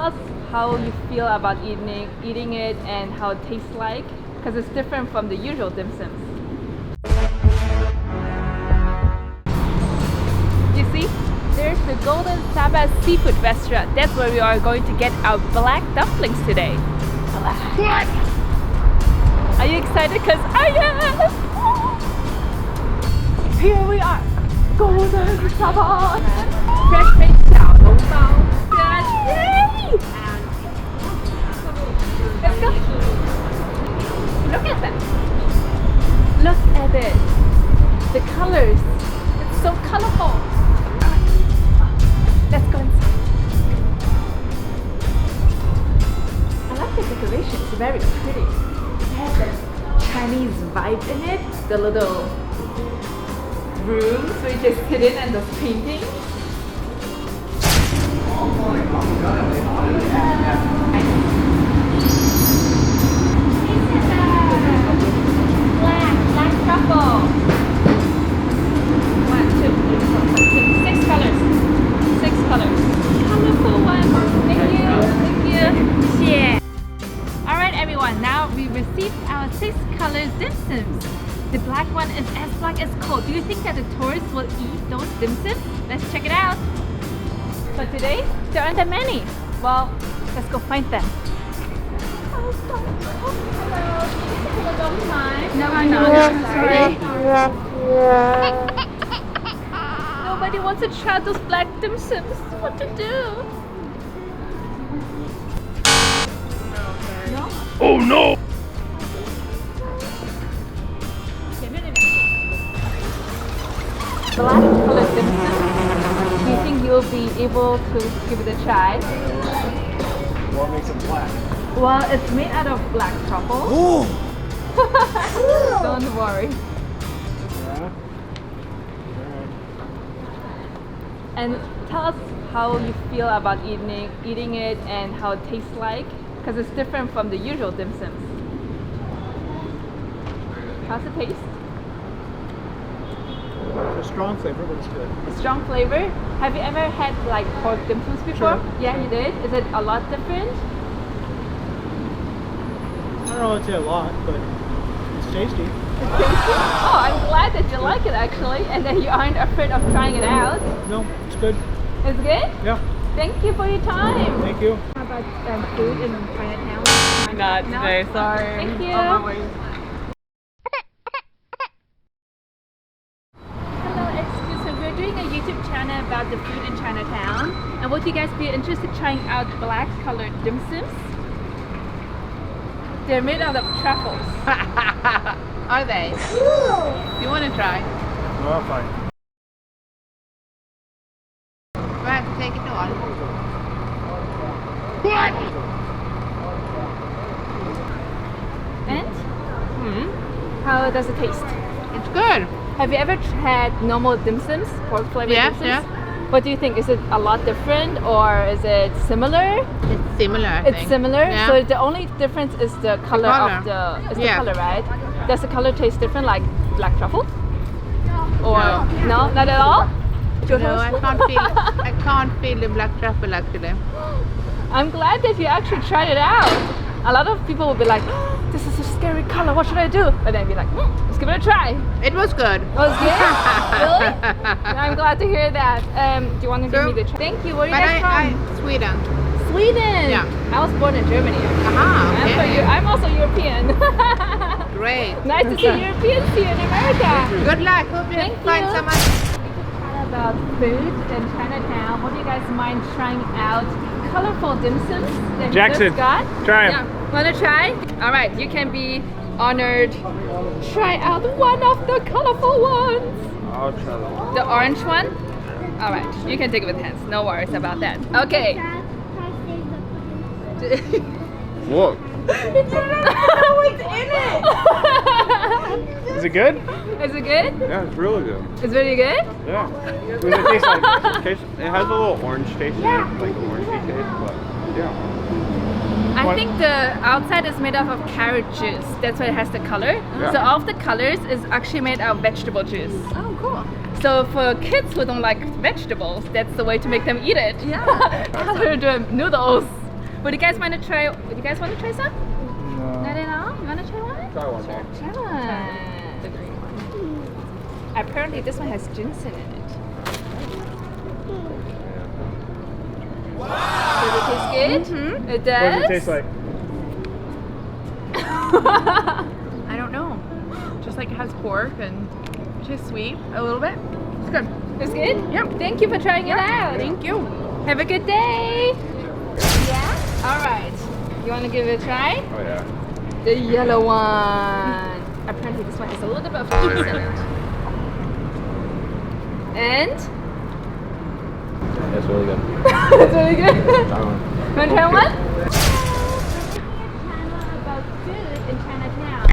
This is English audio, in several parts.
us how you feel about eating it and how it tastes like, because it's different from the usual dim sums. You see, there's the Golden Saba Seafood Restaurant. That's where we are going to get our black dumplings today. What? Are you excited? Because I am! Here we are, Golden Saba fresh made 小笼包. Yay! Let's go. Look at that. Look at it. The colors. It's so colorful. Let's go inside. I like the decoration. It's very pretty. It has that Chinese vibe in it. The little rooms where you just sit in and those paintings. Black truffle. 1, 2, 3, 4, 5, 6, 6 colors. 6 colors. Colorful one. Thank you. Yeah. Alright everyone, now we received our 6 colors dim sums. The black one is as black as coal. Do you think that the tourists will eat those dim sums? Let's check it out. But today, there aren't that many. Well, let's go find them. Hello, can you take a long time? No, I'm not. Sorry. Nobody wants to try those black dim sums. What to do? No? Oh no! Black colored dim sum. Do you think you'll be able to give it a try? What makes it black? Well, it's made out of black truffle. Oh! Don't worry. Yeah. And tell us how you feel about eating it and how it tastes like, because it's different from the usual dim sums. How's it taste? It's a strong flavor, but it's good. A strong flavor. Have you ever had like pork dim sums before? Sure. Yeah, you did. Is it a lot different? I don't know if it's a lot, but it's tasty. It's tasty. Oh, I'm glad that you like it actually, and that you aren't afraid of trying it out. No, it's good. It's good? Yeah. Thank you for your time. Thank you. How about food in Chinatown? Not today, sorry. Thank you. On my way. Hello, excuse me. We're doing a YouTube channel about the food in Chinatown. And would you guys be interested in trying out black colored dim sums? They're made out of truffles. Are they? You want to try? No, I'm fine. Do I have to take it on? And how does it taste? It's good. Have you ever had normal dim sums, pork flavored Yeah, dim sums? yeah. What do you think? Is it a lot different or is it similar? It's similar, I think. It's similar. Yeah. So the only difference is the color of the Yeah. color, right? Does the color taste different, like black truffle? Or no, not at all. No, I can't feel the black truffle actually. I'm glad that you actually tried it out. A lot of people will be like, oh, this is a scary color. What should I do? But then be like, let's give it a try. It was good. It was good? Really? I'm glad to hear that. Do you want to give me the try? Thank you. Where are you But guys from? Sweden. Sweden. Yeah. I was born in Germany. Aha, okay. I'm also European. Great. Nice to see Europeans here in America. Good luck. Hope you Thank find you. someone. Chat about food in Chinatown. Would you guys mind trying out colorful dim sums that Jackson, you just got? try 'em. Yeah. Wanna try? All right, you can be honored. Try out one of the colorful ones. I'll try that one. The orange one? All right, you can take it with hands. No worries about that. Okay. Whoa. What's in it? Is it good? Is it good? Yeah, it's really good. It's really good? Yeah. What does it taste like? It has a little orange taste in it, like an orangey taste, but yeah. I think the outside is made up of carrot juice. That's why it has the color. Yeah. So all of the colors is actually made out of vegetable juice. Oh, cool. So for kids who don't like vegetables, that's the way to make them eat it. Yeah. Colored noodles. Would you guys want to try? Would you guys want to try some? No. Not at all. You want to try one? Try one more. Try one. The green one. Apparently, this one has ginseng in it. Does it taste good? Mm-hmm. It does. What does it taste like? I don't know. Just like it has pork and just sweet a little bit. It's good. It's good? Yep. Thank you for trying it out. Thank you. Have a good day. Yeah? Alright. You want to give it a try? Oh yeah. The yellow one. Apparently this one has a little bit of cheese in it. And? That's really good. It's really good. Try one. You want to try one? About food in Chinatown.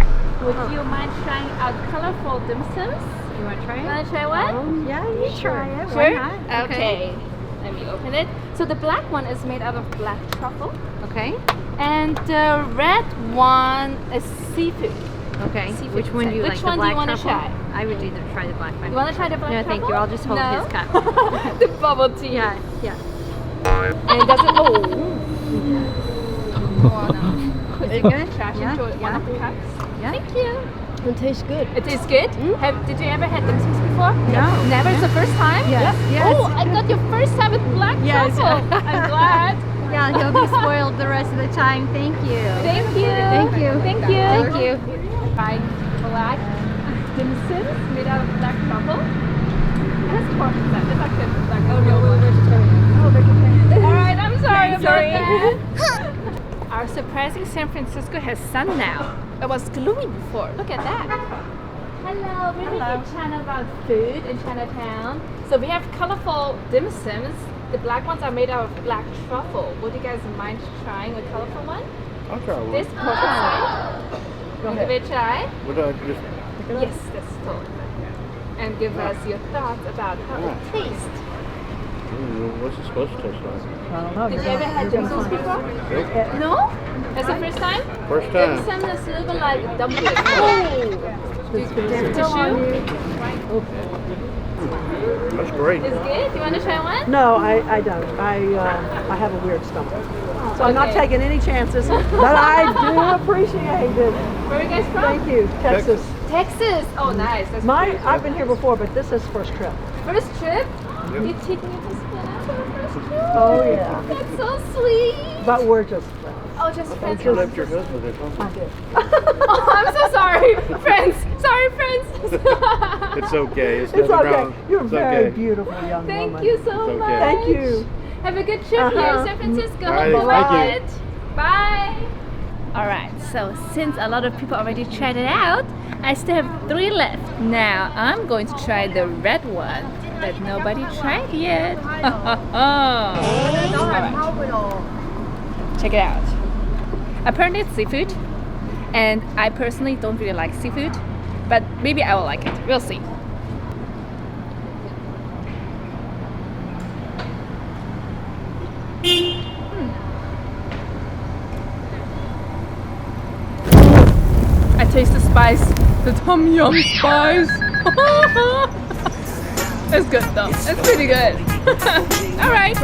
Would you mind trying out colorful dim sums? You want to try it? Want to try one? Yeah, you try it. Sure? Why not? Okay. Let me open it. So the black one is made out of black truffle. Okay. And the red one is seafood. Okay. Seafood Which one do you inside. like? Which one the do you black wanna truffle? try? I would either try the black one. You want to try the black No, truffle? thank you. I'll just hold No? his cup. The bubble tea. Yeah, yeah. And it doesn't. Oh. Is it good? Trash Yeah, into one yeah. of the cups. Yeah. Thank you. It tastes good. It tastes good. Did you ever had dim sums before? No. Never. It's the first time. Yes. Yes. Oh, I got your first time with black Yes. truffle. I'm glad. Yeah, he'll be spoiled the rest of the time. Thank you. Thank you. Thank you. Thank you. Thank you. Try black dim sums made out of black truffle. It has pork inside. It's actually black. Oh no, we're vegetarian. Oh, vegetarian. All right, I'm sorry about that. Our surprising San Francisco has sun now. It was gloomy before. Look at that. Hello, we're making a channel about food in Chinatown. So we have colorful dim sums. The black ones are made out of black truffle. Would you guys mind trying a colorful one? I'll try one. This pork inside. Give it a try. Would I just? Yes, that's totally fine. And give us your thoughts about how it tastes. What's it supposed to taste like? Did you ever have dim sums before? No? That's the first time? First Dim time. sum is a little bit like dumpling. Tissue? That's great. Is good? You want to try one? No, I don't. I have a weird stomach. So I'm not Okay. taking any chances, but I do appreciate it. Where are you guys from? Thank you, Texas. Texas. Oh, nice. That's I've been here before, but this is first trip. first trip? You're taking your husband out for the first trip? Oh yeah, That's so sweet. but we're just friends. Oh, just friends. You left your husband at home. I did. Oh, I'm so sorry. Friends. Sorry, friends. It's okay. It's, It's nothing okay. wrong. You're a It's very okay. beautiful young Thank woman. you so It's okay. much. Thank you. Have a good trip here in San Francisco. All right, Hope you thank like you. it. Bye. Alright, so since a lot of people already tried it out, I still have 3 left. Now I'm going to try the red one that nobody tried yet. Alright. Check it out. Apparently it's seafood, and I personally don't really like seafood, but maybe I will like it. We'll see. I taste the spice, the tom yum spice. It's good though. It's pretty good. All right.